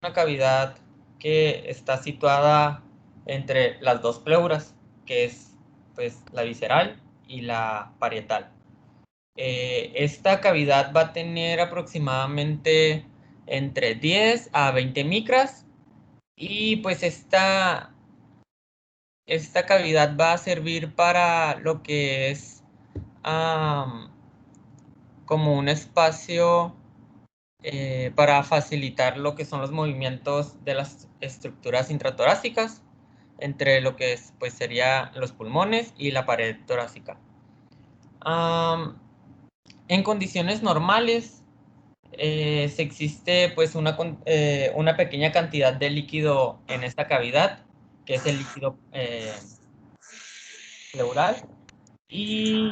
una cavidad que está situada entre las dos pleuras, que es pues la visceral y la parietal. Esta cavidad va a tener aproximadamente entre 10 a 20 micras y pues esta cavidad va a servir para lo que es como un espacio para facilitar lo que son los movimientos de las estructuras intratorácicas entre lo que es, pues sería los pulmones y la pared torácica. En condiciones normales se existe pues una pequeña cantidad de líquido en esta cavidad, que es el líquido pleural. Y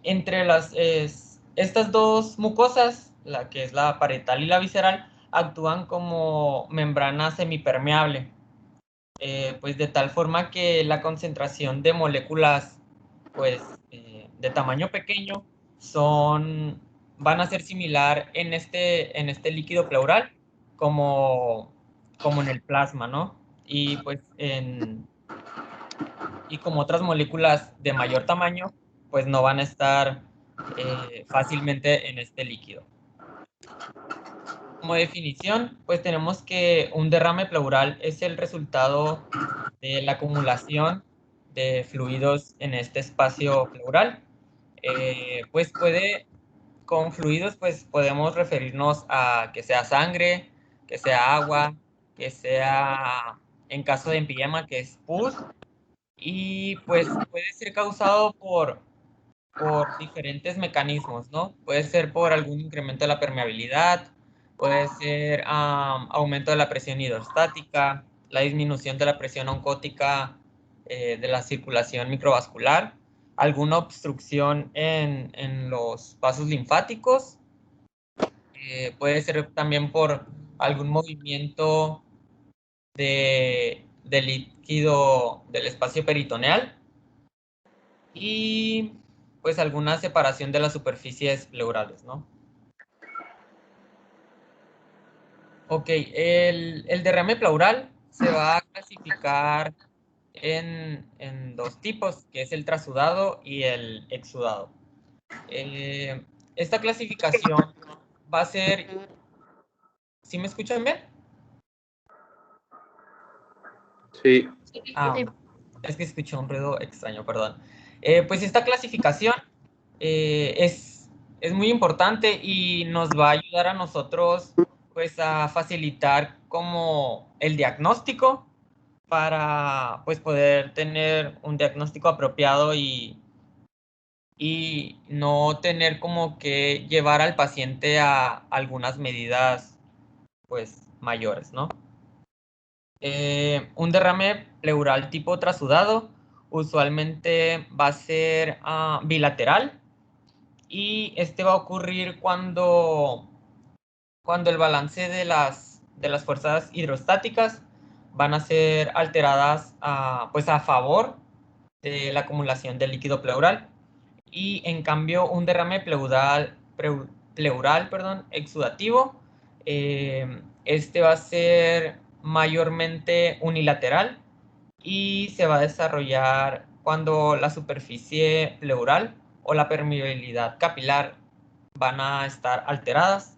entre estas dos mucosas, la que es la parietal y la visceral, actúan como membrana semipermeable, pues de tal forma que la concentración de moléculas pues de tamaño pequeño van a ser similar en este líquido pleural como en el plasma, ¿no? Y pues y como otras moléculas de mayor tamaño, pues no van a estar fácilmente en este líquido. Como definición, pues tenemos que un derrame pleural es el resultado de la acumulación de fluidos en este espacio pleural. Con fluidos, pues podemos referirnos a que sea sangre, que sea agua, que sea, en caso de empiyema, que es pus, y pues puede ser causado por diferentes mecanismos, ¿no? Puede ser por algún incremento de la permeabilidad, puede ser aumento de la presión hidrostática, la disminución de la presión oncótica de la circulación microvascular, alguna obstrucción en los vasos linfáticos, puede ser también por algún movimiento de líquido del espacio peritoneal y pues alguna separación de las superficies pleurales, ¿no? Ok, el derrame pleural se va a clasificar en dos tipos, que es el trasudado y el exudado. Esta clasificación va a ser, ¿sí me escuchan bien? Sí. Ah, es que escuché un ruido extraño, perdón. Pues esta clasificación eh, es, es muy importante y nos va a ayudar a nosotros pues a facilitar como el diagnóstico para pues poder tener un diagnóstico apropiado y no tener como que llevar al paciente a algunas medidas pues mayores, ¿no? Un derrame pleural tipo trasudado usualmente va a ser bilateral y este va a ocurrir cuando el balance de las fuerzas hidrostáticas van a ser alteradas pues a favor de la acumulación del líquido pleural. Y en cambio, un derrame pleural, perdón, exudativo, este va a ser mayormente unilateral y se va a desarrollar cuando la superficie pleural o la permeabilidad capilar van a estar alteradas.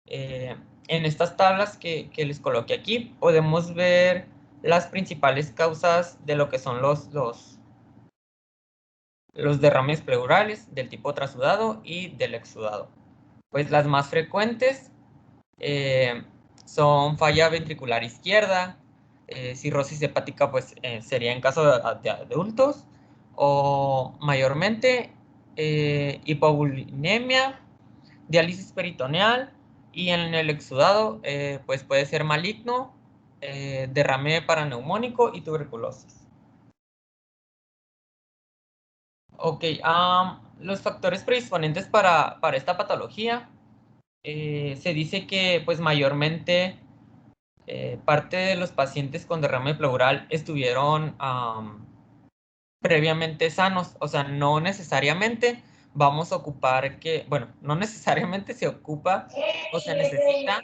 Eh, en estas tablas que les coloqué aquí podemos ver las principales causas de lo que son los derrames pleurales del tipo trasudado y del exudado. Pues las más frecuentes son falla ventricular izquierda, cirrosis hepática pues sería en caso de adultos, o mayormente hipovolemia, diálisis peritoneal, y en el exudado pues puede ser maligno, derrame paraneumónico y tuberculosis. Ok, los factores predisponentes para esta patología, se dice que pues mayormente parte de los pacientes con derrame pleural estuvieron previamente sanos, o sea, no necesariamente vamos a ocupar que, bueno, no necesariamente se ocupa o se necesita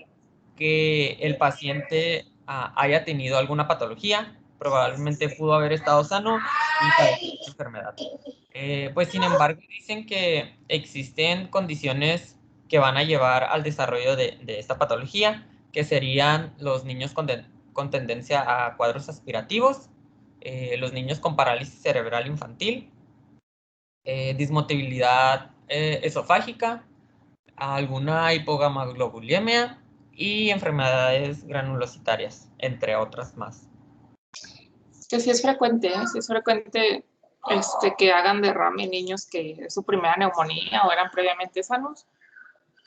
que el paciente haya tenido alguna patología, probablemente pudo haber estado sano y padeció esta enfermedad. Pues sin embargo dicen que existen condiciones que van a llevar al desarrollo de esta patología, que serían los niños con tendencia a cuadros aspirativos, los niños con parálisis cerebral infantil, dismotilidad esofágica, alguna hipogamaglobulimia y enfermedades granulocitarias, entre otras más. Que sí es frecuente, ¿eh? Sí es frecuente que hagan derrame niños que es su primera neumonía o eran previamente sanos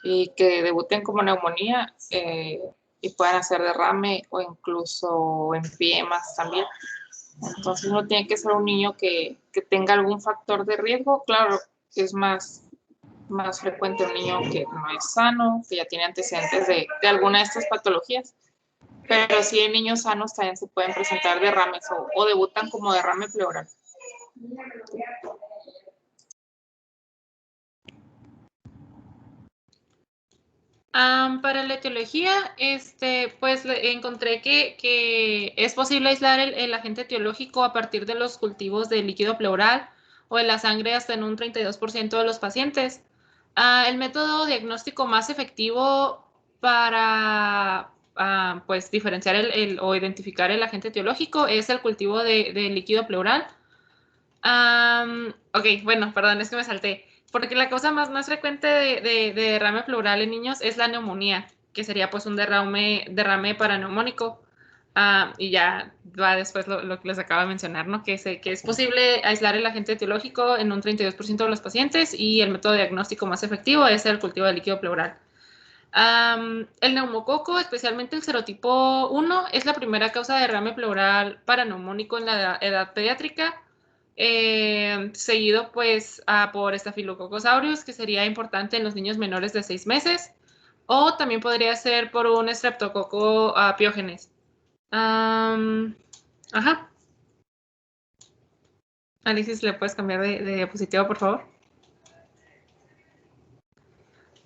y que debuten como neumonía y puedan hacer derrame o incluso empiemas también. Entonces no tiene que ser un niño que tenga algún factor de riesgo. Claro, es más frecuente un niño que no es sano, que ya tiene antecedentes de alguna de estas patologías. Pero sí en niños sanos también se pueden presentar derrames o debutan como derrame pleural. Para la etiología, pues encontré que es posible aislar el agente etiológico a partir de los cultivos de líquido pleural o de la sangre hasta en un 32% de los pacientes. El método diagnóstico más efectivo para pues diferenciar o identificar el agente etiológico es el cultivo de líquido pleural. Ok, bueno, perdón, es que me salté. Porque la causa más frecuente de derrame pleural en niños es la neumonía, que sería pues un derrame paraneumónico. Y ya va después lo que les acabo de mencionar, ¿no? Que es posible aislar el agente etiológico en un 32% de los pacientes y el método diagnóstico más efectivo es el cultivo de líquido pleural. El neumococo, especialmente el serotipo 1, es la primera causa de derrame pleural paraneumónico en la edad pediátrica. Seguido pues por Staphylococcus aureus, que sería importante en los niños menores de 6 meses, o también podría ser por un Streptococcus pyogenes. Ajá. Alicia, ¿le puedes cambiar de diapositiva, por favor?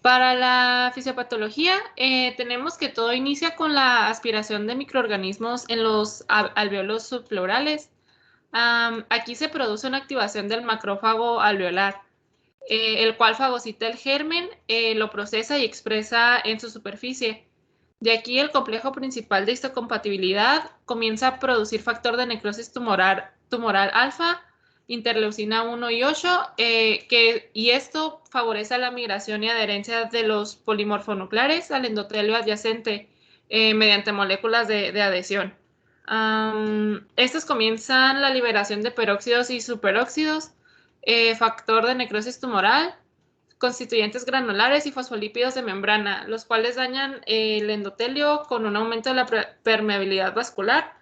Para la fisiopatología, tenemos que todo inicia con la aspiración de microorganismos en los alveolos subpleurales. Aquí se produce una activación del macrófago alveolar, el cual fagocita el germen, lo procesa y expresa en su superficie. De aquí el complejo principal de histocompatibilidad comienza a producir factor de necrosis tumoral alfa, interleucina 1 y 8, y esto favorece la migración y adherencia de los polimorfonucleares al endotelio adyacente mediante moléculas de adhesión. Estos comienzan la liberación de peróxidos y superóxidos, factor de necrosis tumoral, constituyentes granulares y fosfolípidos de membrana, los cuales dañan el endotelio con un aumento de la permeabilidad vascular,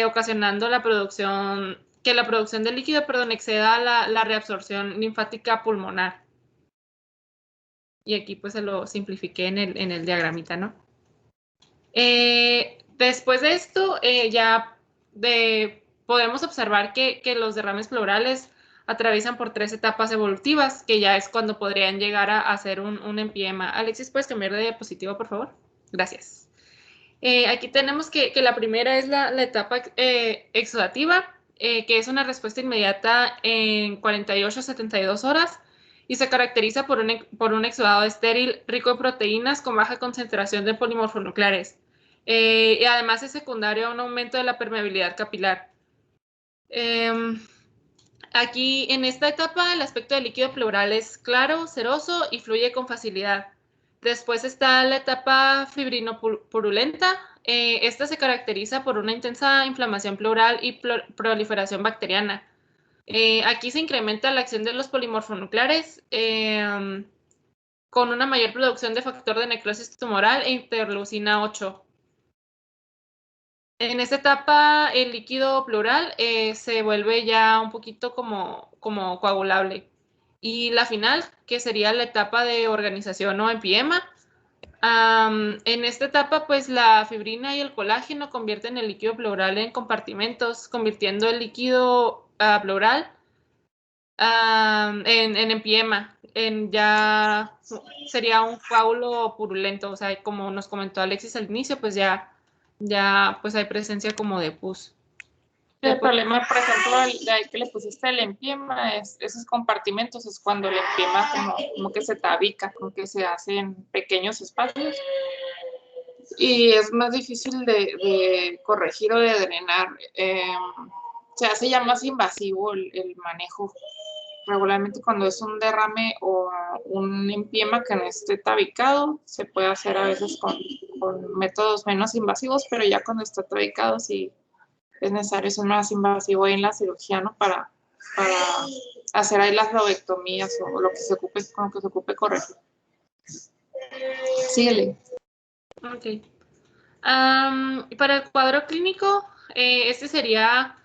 ocasionando la producción de líquido, exceda la reabsorción linfática pulmonar. Y aquí pues se lo simplifiqué en el diagramita, ¿no? Después de esto, podemos observar que los derrames pleurales atraviesan por 3 etapas evolutivas, que ya es cuando podrían llegar a hacer un empiema. Alexis, ¿puedes cambiar de diapositiva, por favor? Gracias. Aquí tenemos que la primera es la etapa exudativa, que es una respuesta inmediata en 48 a 72 horas y se caracteriza por un exudado estéril rico en proteínas con baja concentración de polimorfonucleares. Y además es secundario a un aumento de la permeabilidad capilar. Aquí en esta etapa el aspecto del líquido pleural es claro, ceroso y fluye con facilidad. Después está la etapa fibrinopurulenta. Esta se caracteriza por una intensa inflamación pleural y proliferación bacteriana. Aquí se incrementa la acción de los polimorfonucleares con una mayor producción de factor de necrosis tumoral e interleucina 8. En esta etapa, el líquido pleural se vuelve ya un poquito como coagulable. Y la final, que sería la etapa de organización o empiema. En esta etapa, pues la fibrina y el colágeno convierten el líquido pleural en compartimentos, convirtiendo el líquido pleural en empiema. ya sería un coágulo purulento, o sea, como nos comentó Alexis al inicio, pues ya pues hay presencia como de pus. El problema, por ejemplo, de ahí que le pusiste el empiema, esos compartimentos es cuando el empiema como que se tabica, como que se hace en pequeños espacios. Y es más difícil de corregir o de drenar. Se hace ya más invasivo el manejo. Regularmente cuando es un derrame o un empiema que no esté tabicado, se puede hacer a veces con métodos menos invasivos, pero ya cuando está tabicado sí es necesario ser más invasivo ahí en la cirugía, ¿no? Para hacer ahí las lobectomías o lo que se ocupe, con lo que se ocupe corregir. Síguele. Ok. Para el cuadro clínico, este sería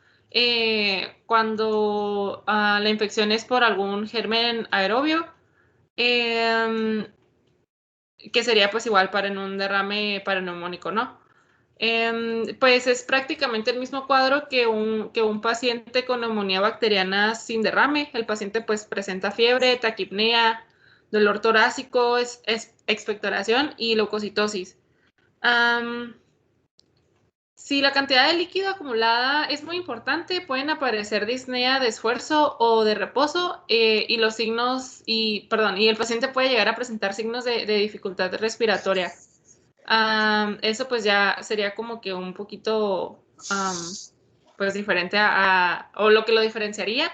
cuando la infección es por algún germen aerobio, que sería pues igual para en un derrame paraneumónico, ¿no? Pues es prácticamente el mismo cuadro que un paciente con neumonía bacteriana sin derrame. El paciente pues presenta fiebre, taquipnea, dolor torácico, expectoración y leucocitosis. Si la cantidad de líquido acumulada es muy importante, pueden aparecer disnea de esfuerzo o de reposo y los signos, y el paciente puede llegar a presentar signos de dificultad respiratoria. Eso pues ya sería como que un poquito pues diferente o lo que lo diferenciaría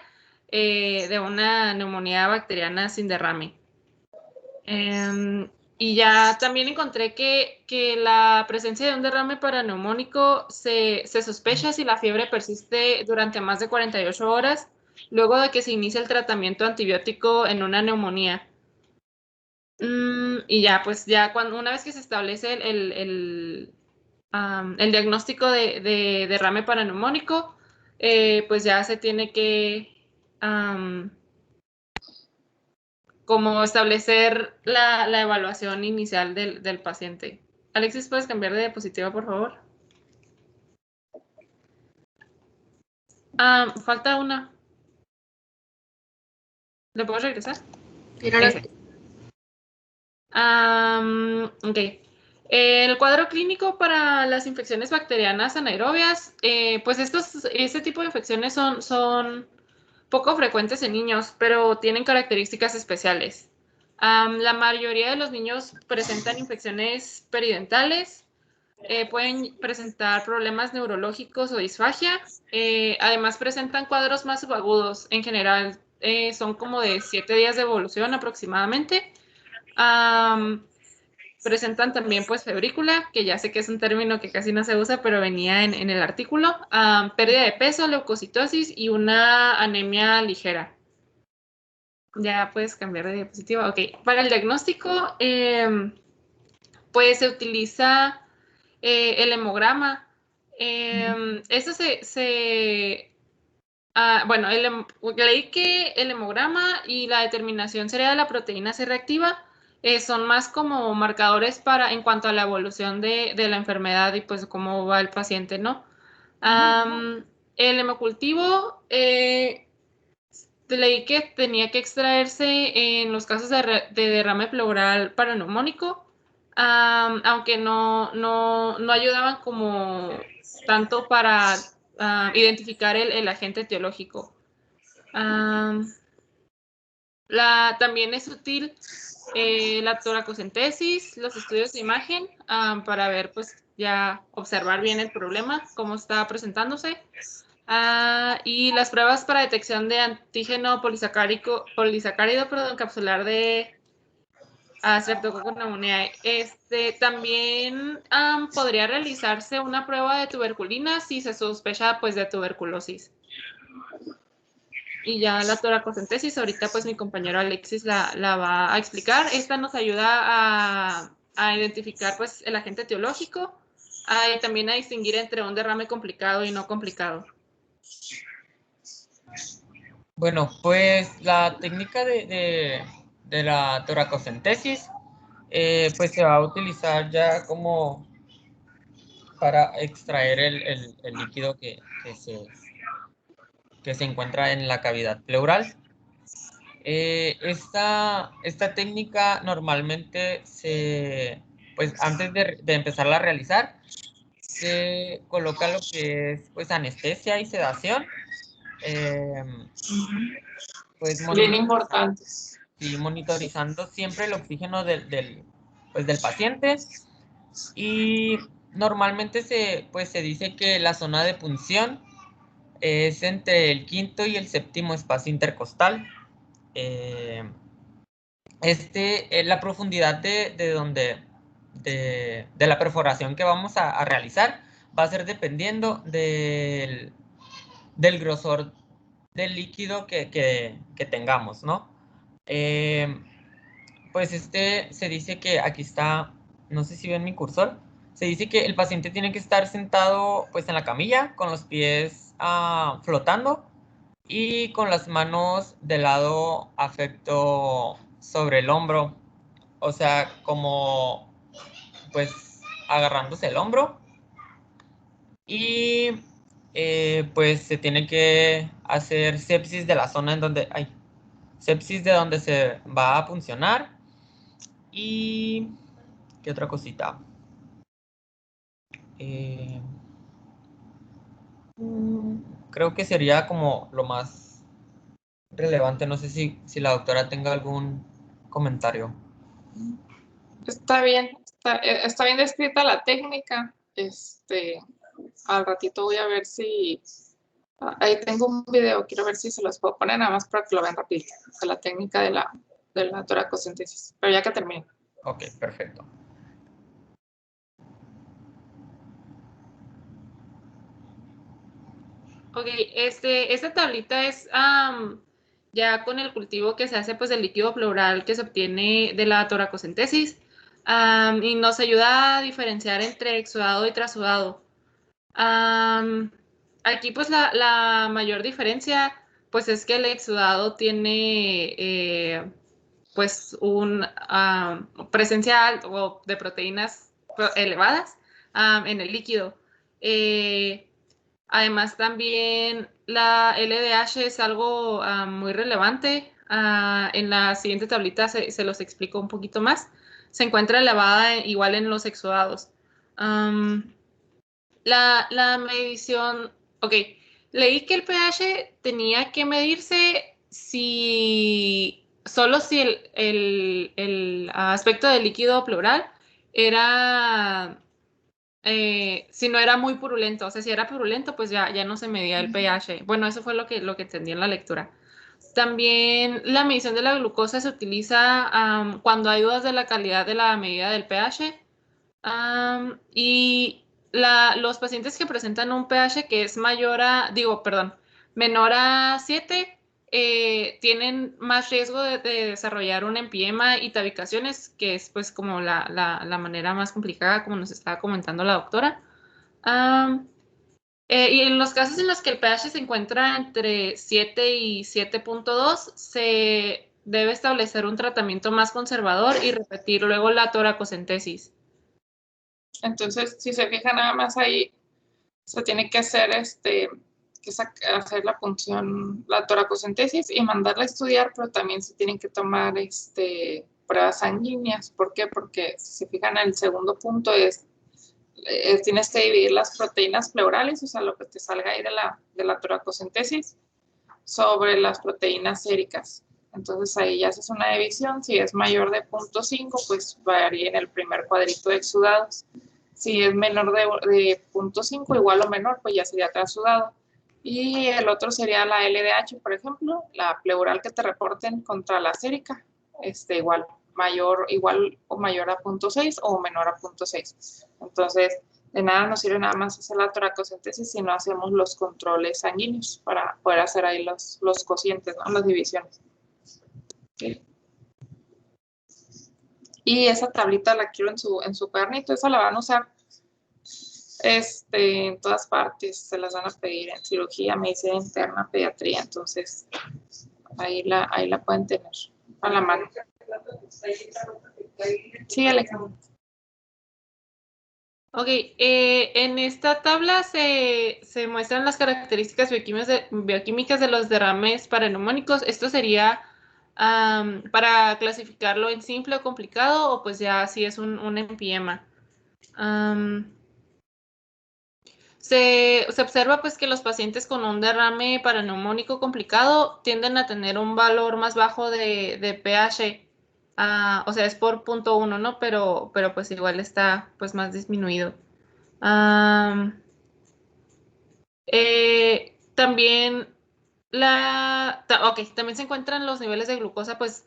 de una neumonía bacteriana sin derrame. Y ya también encontré que la presencia de un derrame paraneumónico se sospecha si la fiebre persiste durante más de 48 horas luego de que se inicia el tratamiento antibiótico en una neumonía. Y ya, pues ya una vez que se establece el diagnóstico de derrame paraneumónico, pues ya se tiene que como establecer la evaluación inicial del paciente. Alexis, ¿puedes cambiar de diapositiva, por favor? Falta una. ¿Le puedo regresar? Ok. El cuadro clínico para las infecciones bacterianas anaerobias, pues este tipo de infecciones son poco frecuentes en niños, pero tienen características especiales. La mayoría de los niños presentan infecciones peridentales, pueden presentar problemas neurológicos o disfagia. Además presentan cuadros más subagudos. En general son como de 7 días de evolución aproximadamente. Presentan también pues febrícula, que ya sé que es un término que casi no se usa, pero venía en el artículo. Pérdida de peso, leucocitosis y una anemia ligera. Ya puedes cambiar de diapositiva. Ok, para el diagnóstico, pues se utiliza el hemograma. Eso bueno, leí que el hemograma y la determinación sería de la proteína C reactiva son más como marcadores en cuanto a la evolución de la enfermedad y pues cómo va el paciente, ¿no? El hemocultivo, leí que tenía que extraerse en los casos de derrame pleural paraneumónico, aunque no ayudaban como tanto para identificar el agente etiológico. También es útil la toracocentesis, los estudios de imagen para ver, pues ya observar bien el problema, cómo está presentándose. Y las pruebas para detección de antígeno polisacárido capsular de Streptococcus pneumoniae. También podría realizarse una prueba de tuberculina si se sospecha pues de tuberculosis. Y ya la toracocentesis, ahorita pues mi compañero Alexis la va a explicar. Esta nos ayuda a identificar pues el agente etiológico y también a distinguir entre un derrame complicado y no complicado. Bueno, pues la técnica de la toracocentesis pues se va a utilizar ya como para extraer el líquido que se encuentra en la cavidad pleural. Esta técnica normalmente pues antes de empezarla a realizar, se coloca lo que es pues anestesia y sedación. Pues Bien importantes. y monitorizando siempre el oxígeno pues del paciente. Y normalmente pues se dice que la zona de punción es entre el quinto y el séptimo espacio intercostal. La profundidad de la perforación que vamos a realizar va a ser dependiendo del grosor del líquido que tengamos, ¿no? Pues se dice que aquí está, no sé si ven mi cursor, se dice que el paciente tiene que estar sentado pues en la camilla con los pies flotando y con las manos del lado afecto sobre el hombro, o sea, como pues agarrándose el hombro y pues se tiene que hacer sepsis de la zona en donde hay sepsis de donde se va a funcionar. Y qué otra cosita. Creo que sería como lo más relevante. No sé si la doctora tenga algún comentario. Está bien, está bien descrita la técnica. Al ratito voy a ver si... Ahí tengo un video, quiero ver si se los puedo poner nada más para que lo vean rápido, de la técnica de la toracocentesis, pero ya que termine. Ok, perfecto. Ok, esta tablita es ya con el cultivo que se hace pues del líquido pleural que se obtiene de la toracocentesis y nos ayuda a diferenciar entre exudado y trasudado. Aquí pues la mayor diferencia pues es que el exudado tiene pues un presencia de proteínas elevadas en el líquido. Además también la LDH es algo muy relevante. En la siguiente tablita se los explico un poquito más. Se encuentra elevada igual en los exudados. La medición, ok, leí que el pH tenía que medirse solo si el aspecto del líquido pleural era, si no era muy purulento, o sea, si era purulento, pues ya no se medía el pH. Bueno, eso fue lo que entendí en la lectura. También la medición de la glucosa se utiliza cuando hay dudas de la calidad de la medida del pH. Y los pacientes que presentan un pH que es menor a 7, tienen más riesgo de desarrollar un empiema y tabicaciones, que es pues como la manera más complicada, como nos estaba comentando la doctora. Y en los casos en los que el pH se encuentra entre 7 y 7.2, se debe establecer un tratamiento más conservador y repetir luego la toracocentesis. Entonces, si se fija nada más ahí, se tiene que hacer hacer la punción, la toracocentesis y mandarla a estudiar, pero también se tienen que tomar pruebas sanguíneas. ¿Por qué? Porque si se fijan, el segundo punto tienes que dividir las proteínas pleurales, o sea, lo que te salga ahí de la toracocentesis, sobre las proteínas séricas. Entonces ahí ya haces una división. Si es mayor de 0.5, pues varía en el primer cuadrito de exudados. Si es menor de 0.5, igual o menor, pues ya sería trasudado. Y el otro sería la LDH, por ejemplo, la pleural que te reporten contra la sérica, igual o mayor a 0.6 o menor a 0.6. Entonces, de nada nos sirve nada más hacer la toracocentesis si no hacemos los controles sanguíneos para poder hacer ahí los cocientes, ¿no? Las divisiones. ¿Sí? Y esa tablita la quiero en su cuadernito, esa la van a usar en todas partes, se las van a pedir en cirugía, medicina interna, pediatría, entonces ahí la pueden tener a la mano. Sí, Alejandro. Ok, en esta tabla se muestran las características bioquímicas de los derrames paraneumónicos. Esto sería para clasificarlo en simple o complicado, o pues ya si es un empiema. Se observa pues que los pacientes con un derrame paraneumónico complicado tienden a tener un valor más bajo de pH, o sea, es por 0.1, ¿no? Pero pues igual está pues más disminuido. También también se encuentran los niveles de glucosa pues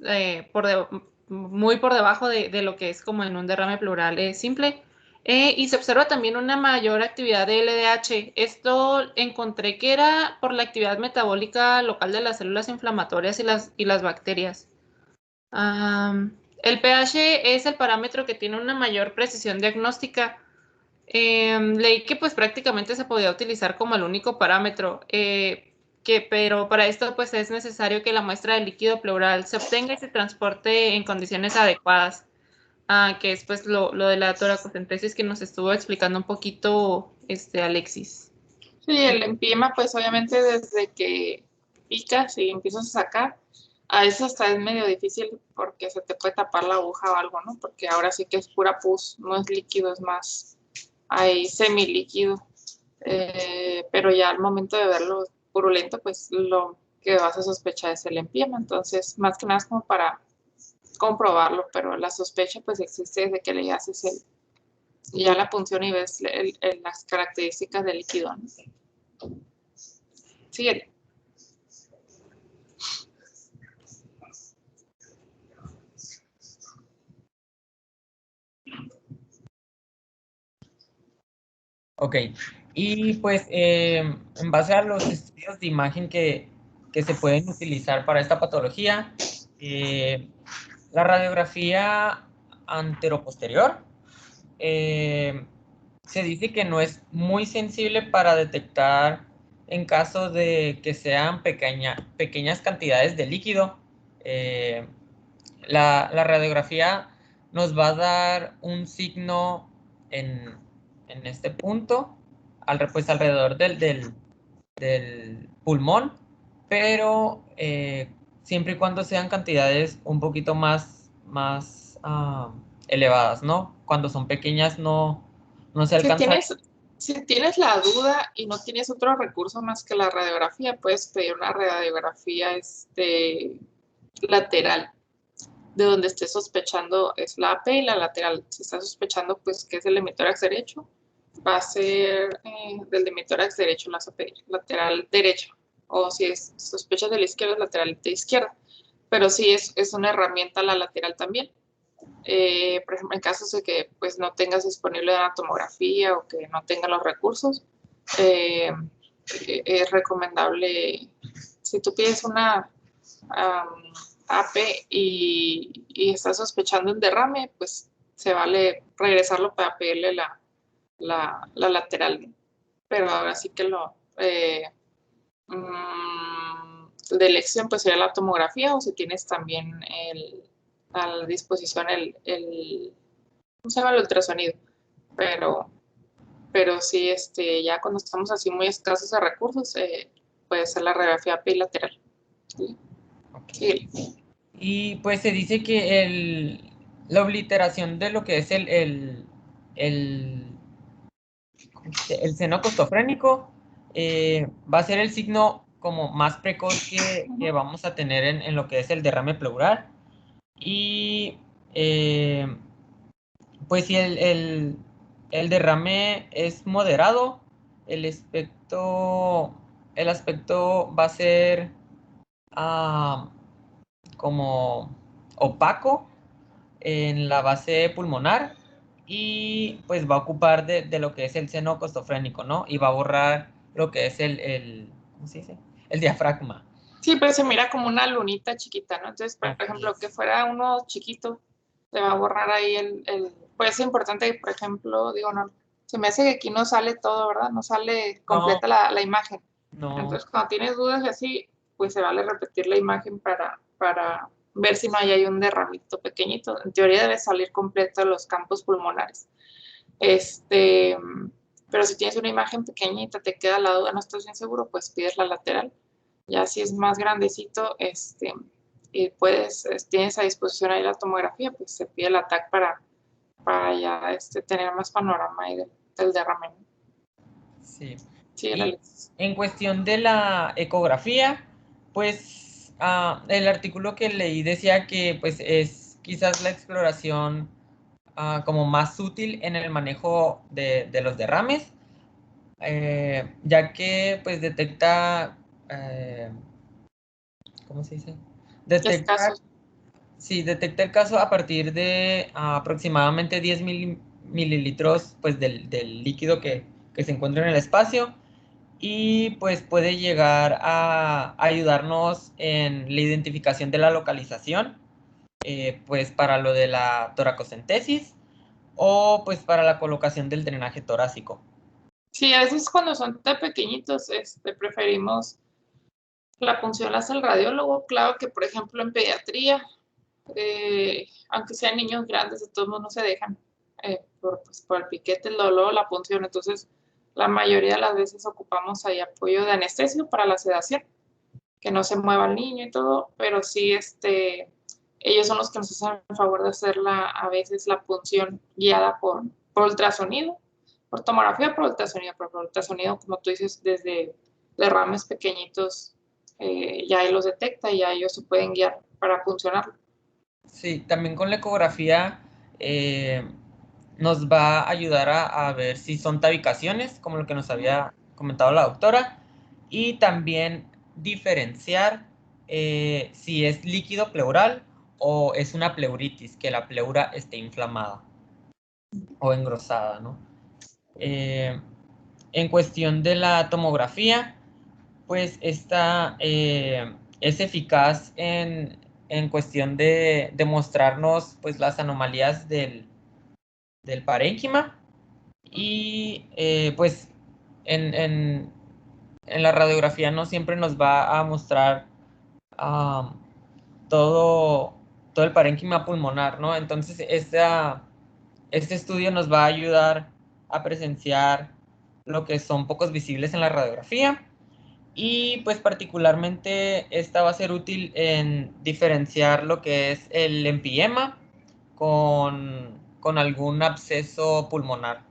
muy por debajo de lo que es como en un derrame pleural simple. Y se observa también una mayor actividad de LDH. Esto encontré que era por la actividad metabólica local de las células inflamatorias y las bacterias. El pH es el parámetro que tiene una mayor precisión diagnóstica. Leí que pues prácticamente se podía utilizar como el único parámetro, pero para esto pues es necesario que la muestra de líquido pleural se obtenga y se transporte en condiciones adecuadas, que es pues lo de la toracocentesis que nos estuvo explicando un poquito Alexis. Sí, el empiema pues obviamente desde que picas y empiezas a sacar, a eso hasta es medio difícil porque se te puede tapar la aguja o algo, ¿no? Porque ahora sí que es pura pus, no es líquido, es más, hay semilíquido. Pero ya al momento de verlo purulento, pues lo que vas a sospechar es el empiema. Entonces, más que nada es como para comprobarlo, pero la sospecha pues existe desde que le haces ya la punción y ves las características del líquido, ¿no? Síguele. Ok, y pues en base a los estudios de imagen que se pueden utilizar para esta patología, la radiografía anteroposterior se dice que no es muy sensible para detectar en caso de que sean pequeñas cantidades de líquido. La radiografía nos va a dar un signo en este punto, pues alrededor del pulmón, pero siempre y cuando sean cantidades un poquito más elevadas, ¿no? Cuando son pequeñas no se alcanza. Si tienes la duda y no tienes otro recurso más que la radiografía, puedes pedir una radiografía lateral, de donde estés sospechando es la AP y la lateral. Si estás sospechando pues que es el hemitórax derecho, va a ser del hemitórax derecho la lateral derecha. O si sospechas de la izquierda, lateral de izquierda. Pero sí es una herramienta la lateral también. Por ejemplo, en casos de que pues, no tengas disponible la tomografía o que no tengas los recursos, es recomendable, si tú pides una AP y estás sospechando un derrame, pues se vale regresarlo para pedirle la lateral. Pero ahora sí que de elección pues sería la tomografía, o si tienes también a la disposición ¿cómo se llama? El ultrasonido. Pero sí, ya cuando estamos así muy escasos de recursos, puede ser la radiografía bilateral. ¿Sí? Okay. Sí. Y pues se dice que la obliteración de lo que es el seno costofrénico va a ser el signo como más precoz que vamos a tener en lo que es el derrame pleural. Y pues si el derrame es moderado, el aspecto va a ser como opaco en la base pulmonar y pues va a ocupar de lo que es el seno costofrénico, ¿no? Y va a borrar lo que es ¿cómo se dice? El diafragma. Sí, pero se mira como una lunita chiquita, ¿no? Entonces, por ejemplo, que fuera uno chiquito, se va a borrar ahí Pues es importante, por ejemplo, digo, no, se me hace que aquí no sale todo, ¿verdad? No sale completa la imagen. No. Entonces, cuando tienes dudas así, pues se vale repetir la imagen para ver si no hay un derramito pequeñito. En teoría debe salir completo los campos pulmonares. Pero si tienes una imagen pequeñita, te queda la duda, no estás bien seguro, pues pides la lateral. Ya si es más grandecito, y tienes a disposición ahí la tomografía, pues se pide la TAC para ya tener más panorama ahí del derrame. Sí. Sí, Y en cuestión de la ecografía, pues el artículo que leí decía que pues es quizás la exploración como más útil en el manejo de los derrames, ya que pues detecta, ¿cómo se dice? Detecta, sí, detecta el caso a partir de aproximadamente 10 mililitros pues, del líquido que se encuentra en el espacio, y pues puede llegar a ayudarnos en la identificación de la localización, pues para lo de la toracocentesis o pues para la colocación del drenaje torácico. Sí, a veces cuando son tan pequeñitos, preferimos la punción la hace el radiólogo. Claro que, por ejemplo, en pediatría, aunque sean niños grandes, de todos modos no se dejan por el piquete, el dolor, la punción. Entonces, la mayoría de las veces ocupamos ahí apoyo de anestesio para la sedación, que no se mueva el niño y todo, pero sí, ellos son los que nos hacen el favor de hacer a veces la punción guiada por ultrasonido, por tomografía, por ultrasonido, como tú dices, desde derrames pequeñitos, ya él los detecta y ya ellos se pueden guiar para funcionarlo. Sí, también con la ecografía nos va a ayudar a ver si son tabicaciones, como lo que nos había comentado la doctora, y también diferenciar si es líquido pleural o es una pleuritis, que la pleura esté inflamada o engrosada, ¿no? En cuestión de la tomografía, pues esta es eficaz en cuestión de mostrarnos pues, las anomalías del parénquima, y pues en la radiografía no siempre nos va a mostrar todo el parénquima pulmonar, ¿no? Entonces este estudio nos va a ayudar a presenciar lo que son pocos visibles en la radiografía, y pues particularmente esta va a ser útil en diferenciar lo que es el empiema con algún absceso pulmonar.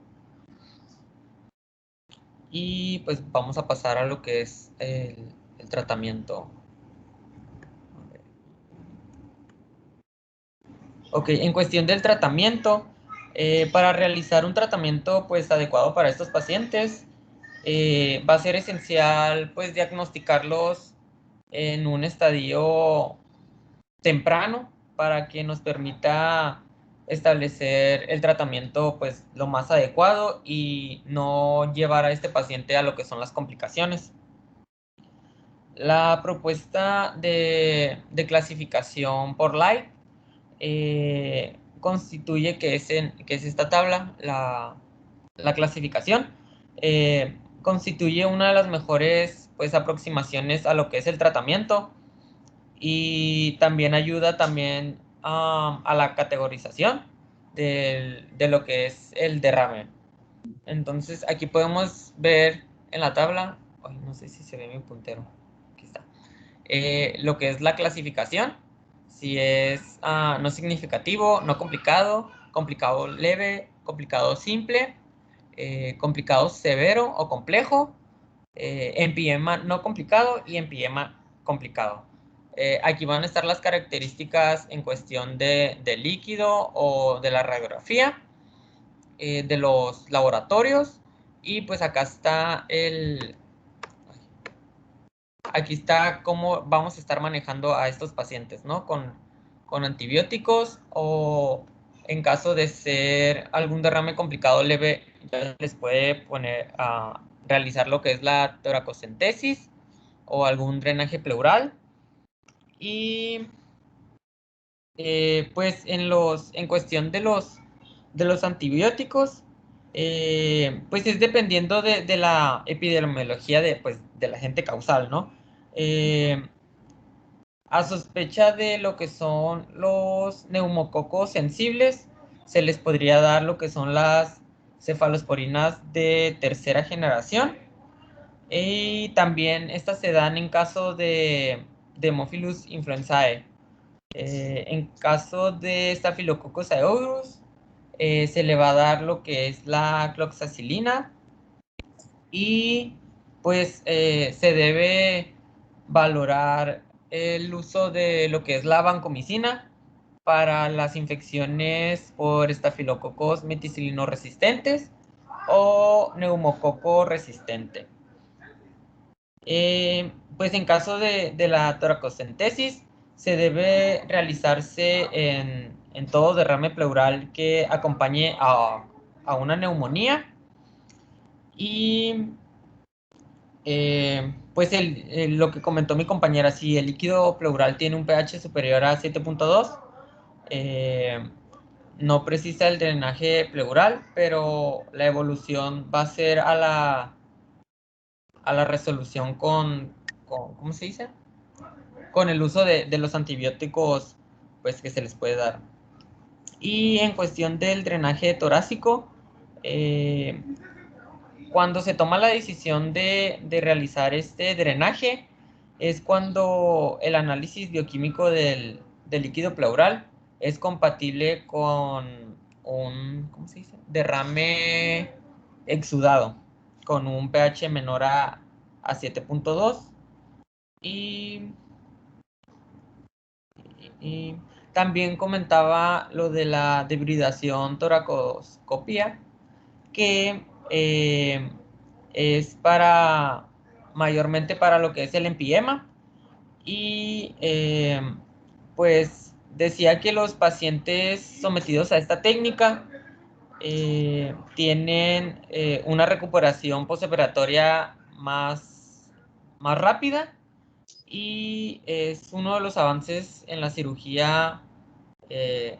Y pues vamos a pasar a lo que es el tratamiento. Ok, en cuestión del tratamiento, para realizar un tratamiento pues adecuado para estos pacientes, va a ser esencial pues diagnosticarlos en un estadio temprano para que nos permita establecer el tratamiento pues lo más adecuado y no llevar a este paciente a lo que son las complicaciones. La propuesta de clasificación por Light constituye que es esta tabla, la clasificación, constituye una de las mejores pues, aproximaciones a lo que es el tratamiento, y también ayuda a la categorización de lo que es el derrame. Entonces aquí podemos ver en la tabla, ay, no sé si se ve mi puntero, aquí está, lo que es la clasificación, si es no significativo, no complicado, complicado leve, complicado simple, complicado severo o complejo, empiema no complicado y empiema complicado. Aquí van a estar las características en cuestión de líquido o de la radiografía, de los laboratorios, y pues acá está aquí está cómo vamos a estar manejando a estos pacientes, ¿no? Con antibióticos, o en caso de ser algún derrame complicado leve, ya les puede poner a realizar lo que es la toracocentesis o algún drenaje pleural. Y pues en cuestión de los antibióticos, pues es dependiendo de la epidemiología del agente causal, ¿no? A sospecha de lo que son los neumococos sensibles, se les podría dar lo que son las cefalosporinas de tercera generación, y también estas se dan en caso de Haemophilus influenzae. En caso de Staphylococcus aureus, se le va a dar lo que es la cloxacilina y pues se debe valorar el uso de lo que es la vancomicina para las infecciones por estafilococos meticilino resistentes o neumococo resistente. Pues en caso de la toracocentesis, se debe realizarse en todo derrame pleural que acompañe a una neumonía. Y pues lo que comentó mi compañera, si el líquido pleural tiene un pH superior a 7.2, no precisa el drenaje pleural, pero la evolución va a ser a la resolución con ¿cómo se dice? Con el uso de los antibióticos pues, que se les puede dar. Y en cuestión del drenaje torácico, cuando se toma la decisión de realizar este drenaje, es cuando el análisis bioquímico del líquido pleural es compatible con un, ¿cómo se dice? Derrame exudado, con un pH menor a 7.2. Y también comentaba lo de la debridación toracoscopia, que es mayormente para lo que es el empiema. Y pues decía que los pacientes sometidos a esta técnica tienen una recuperación postoperatoria más rápida, y es uno de los avances en la cirugía que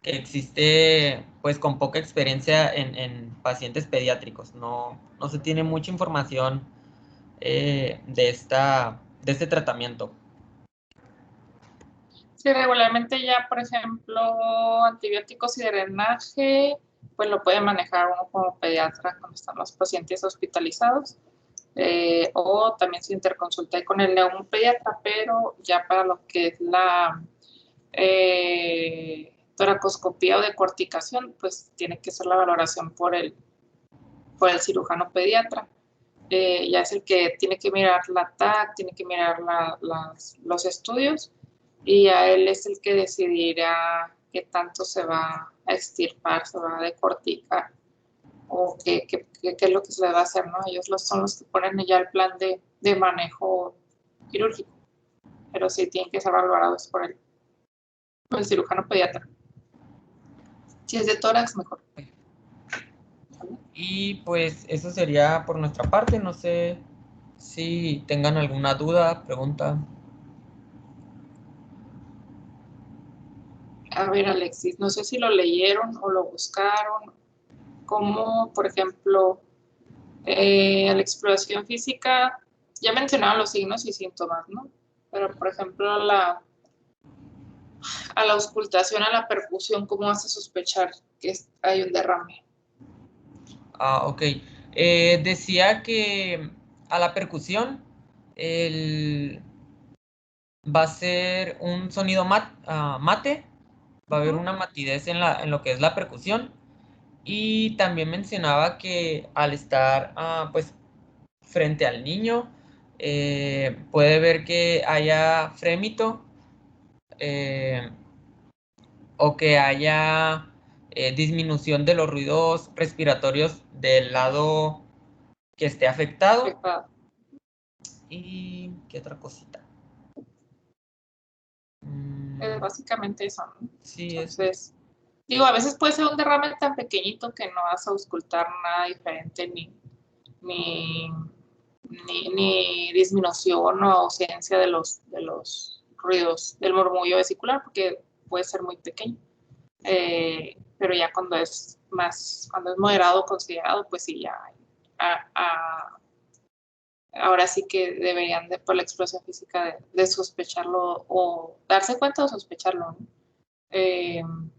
existe pues con poca experiencia en pacientes pediátricos. No se tiene mucha información de este tratamiento. Sí, regularmente ya, por ejemplo, antibióticos y drenaje, pues lo puede manejar uno como pediatra cuando están los pacientes hospitalizados. O también se interconsulta con el neumopediatra, pero ya para lo que es la toracoscopía o decorticación, pues tiene que ser la valoración por el cirujano pediatra. Ya es el que tiene que mirar la TAC, tiene que mirar los estudios, y a él es el que decidirá qué tanto se va a extirpar, se va a decorticar, o qué es lo que se le va a hacer, ¿no? Ellos son los que ponen ya el plan de manejo quirúrgico, pero sí tienen que ser valorados por el cirujano pediatra. Si es de tórax, mejor. Y pues eso sería por nuestra parte. No sé si tengan alguna duda, pregunta. A ver, Alexis, no sé si lo leyeron o lo buscaron, como por ejemplo, a la exploración física, ya mencionaban los signos y síntomas, ¿no? Pero por ejemplo, a la auscultación, a la percusión, ¿cómo hace sospechar que hay un derrame? Ok. Decía que a la percusión va a ser un sonido mate, va a haber una matidez en lo que es la percusión. Y también mencionaba que al estar pues frente al niño, puede ver que haya frémito, o que haya disminución de los ruidos respiratorios del lado que esté afectado. ¿Y qué otra cosita? Básicamente eso, ¿no? Sí, entonces, digo, a veces puede ser un derrame tan pequeñito que no vas a auscultar nada diferente, ni disminución o ausencia de los ruidos del murmullo vesicular, porque puede ser muy pequeño. Pero ya cuando es moderado o considerado, pues sí, ya ahora sí que deberían por la explosión física de sospecharlo, o darse cuenta o sospecharlo, ¿no?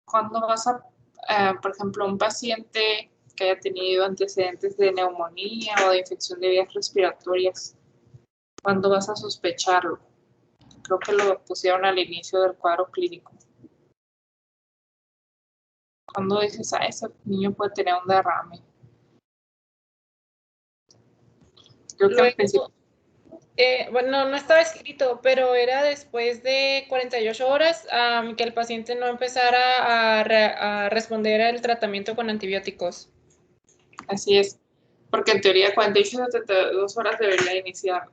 Cuando vas por ejemplo, un paciente que haya tenido antecedentes de neumonía o de infección de vías respiratorias, ¿cuándo vas a sospecharlo? creo que lo pusieron al inicio del cuadro clínico. Cuando dices, ese niño puede tener un derrame. Creo que al principio. Bueno, no estaba escrito, pero era después de 48 horas que el paciente no empezara a responder al tratamiento con antibióticos. Así es, porque en teoría 48 a 72 horas debería iniciar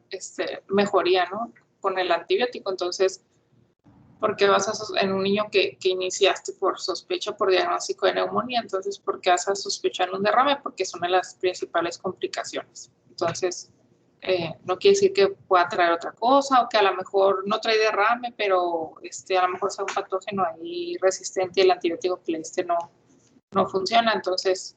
mejoría, ¿no? Con el antibiótico. Entonces, ¿por qué vas en un niño que iniciaste por sospecha, por diagnóstico de neumonía? Entonces, ¿por qué vas a sospechar un derrame? Porque son de las principales complicaciones. Entonces, no quiere decir que pueda traer otra cosa o que a lo mejor no trae derrame, pero a lo mejor sea un patógeno ahí resistente y el antibiótico que le diste no funciona. Entonces,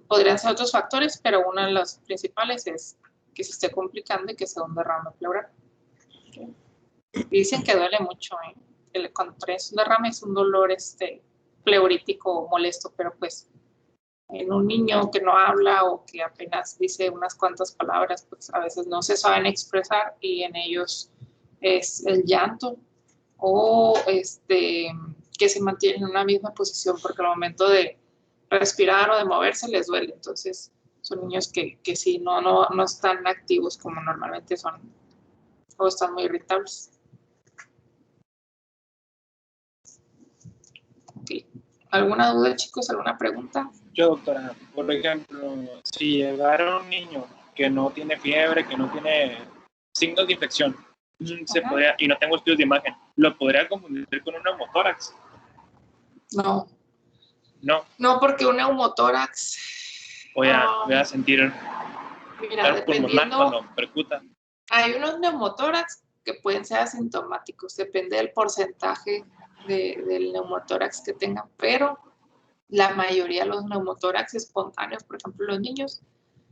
podrían ser otros factores, pero uno de los principales es que se esté complicando y que sea un derrame pleural. Okay. Dicen que duele mucho, cuando traes un derrame es un dolor pleurítico molesto, pero pues en un niño que no habla o que apenas dice unas cuantas palabras, pues a veces no se saben expresar y en ellos es el llanto o que se mantienen en una misma posición porque al momento de respirar o de moverse les duele. Entonces son niños que sí no están activos como normalmente son o están muy irritables. Okay. ¿Alguna duda, chicos? ¿Alguna pregunta? Yo, doctora, por ejemplo, si llegara un niño que no tiene fiebre, que no tiene signos de infección, y no tengo estudios de imagen, ¿lo podría confundir con un neumotórax? No. No. No, porque un neumotórax... Voy a sentir pulmonar cuando percuta. Hay unos neumotórax que pueden ser asintomáticos, depende del porcentaje del neumotórax que tengan, pero la mayoría de los neumotórax espontáneos, por ejemplo los niños,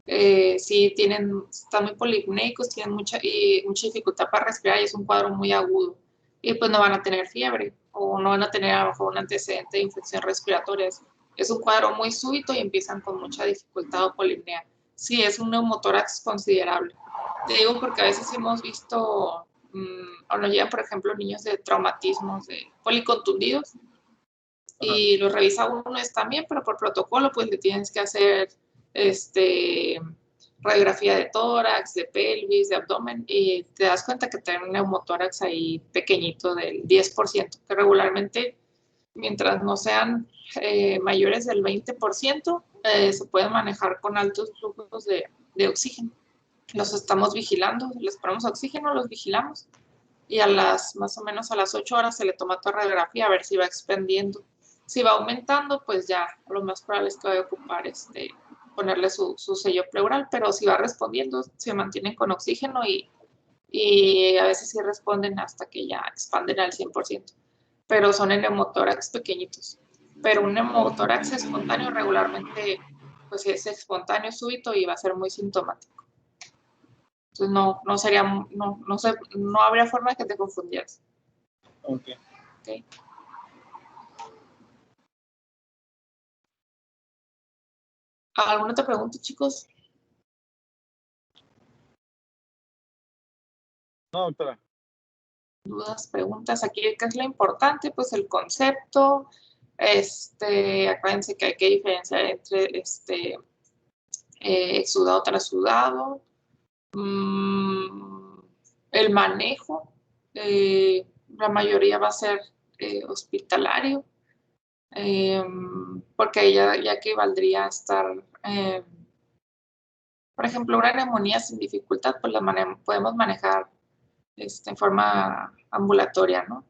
sí están muy polipnéicos, tienen mucha dificultad para respirar y es un cuadro muy agudo. Y pues no van a tener fiebre o no van a tener a lo mejor un antecedente de infección respiratoria. Es un cuadro muy súbito y empiezan con mucha dificultad o polipnea. Sí, es un neumotórax considerable. Te digo porque a veces hemos visto, o nos llegan, por ejemplo, niños de traumatismos, de policontundidos, y los revisa uno, están bien, pero por protocolo pues le tienes que hacer radiografía de tórax, de pelvis, de abdomen, y te das cuenta que tiene un neumotórax ahí pequeñito del 10%, que regularmente, mientras no sean mayores del 20%, se pueden manejar con altos flujos de oxígeno. Los estamos vigilando, les ponemos oxígeno, los vigilamos, y más o menos a las 8 horas se le toma tu radiografía a ver si va expandiendo. Si va aumentando, pues ya lo más probable es que vaya a ocupar ponerle su sello pleural, pero si va respondiendo, se mantienen con oxígeno y a veces sí responden hasta que ya expanden al 100%, pero son en neumotórax pequeñitos. Pero un neumotórax espontáneo regularmente pues es espontáneo, súbito y va a ser muy sintomático. Entonces no habría forma de que te confundieras. Okay. ¿Alguna otra pregunta, chicos? No, doctora. Dudas, preguntas. Aquí, ¿qué es lo importante? Pues el concepto. Acuérdense que hay que diferenciar entre exudado tras sudado. El manejo. La mayoría va a ser hospitalario. Porque ya equivaldría a estar, por ejemplo, una neumonía sin dificultad, pues podemos manejar en forma ambulatoria, ¿no?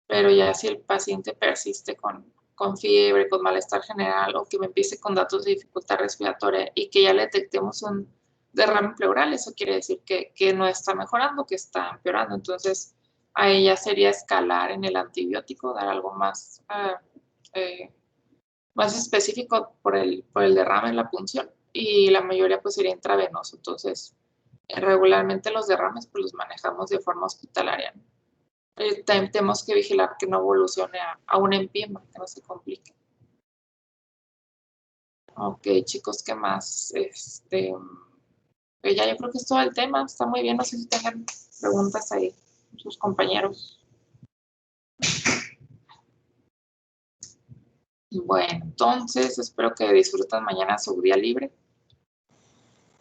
Pero ya si el paciente persiste con fiebre, con malestar general o que me empiece con datos de dificultad respiratoria y que ya le detectemos un derrame pleural, eso quiere decir que no está mejorando, que está empeorando. Entonces, ahí ya sería escalar en el antibiótico, dar algo más específico por el derrame en la punción, y la mayoría pues sería intravenoso. Entonces, regularmente los derrames pues los manejamos de forma hospitalaria, ¿no? También tenemos que vigilar que no evolucione a un empiema, que no se complique. Ok, chicos, ¿qué más? Ya yo creo que es todo el tema, está muy bien, no sé si tengan preguntas ahí sus compañeros. Bueno, entonces espero que disfruten mañana su día libre.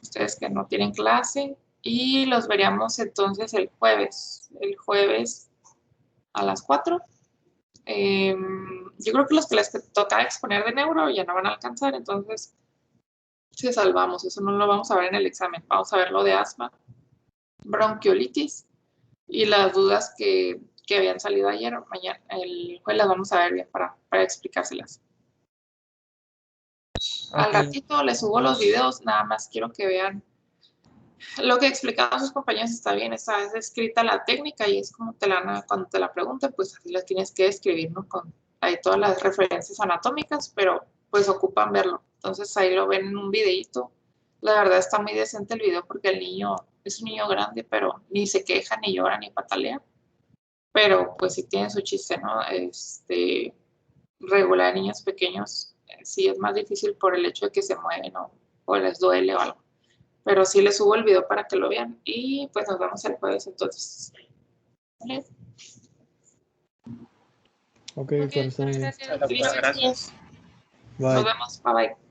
Ustedes que no tienen clase. Y los veríamos entonces el jueves. El jueves a las 4. Yo creo que los que les toca exponer de neuro ya no van a alcanzar, entonces si salvamos, eso no lo vamos a ver en el examen, vamos a ver lo de asma, bronquiolitis y las dudas que habían salido ayer, mañana, el jueves las vamos a ver bien para explicárselas. Al ratito les subo los videos, nada más quiero que vean lo que explicaban sus compañeros. Está bien, esta vez escrita la técnica y es como cuando te la pregunten, pues así la tienes que escribir, ¿no? Con ahí todas las referencias anatómicas, pero pues ocupan verlo. Entonces ahí lo ven en un videíto. La verdad está muy decente el video porque el niño es un niño grande, pero ni se queja, ni llora, ni patalea. Pero pues sí tiene su chiste, ¿no? Regular niños pequeños sí es más difícil por el hecho de que se mueven o les duele o algo. Pero sí les subo el video para que lo vean. Y pues nos vemos el jueves entonces. ¿Vale? Ok, doctor, está muy bien. Gracias. Gracias. Bye. Nos vemos. Bye bye.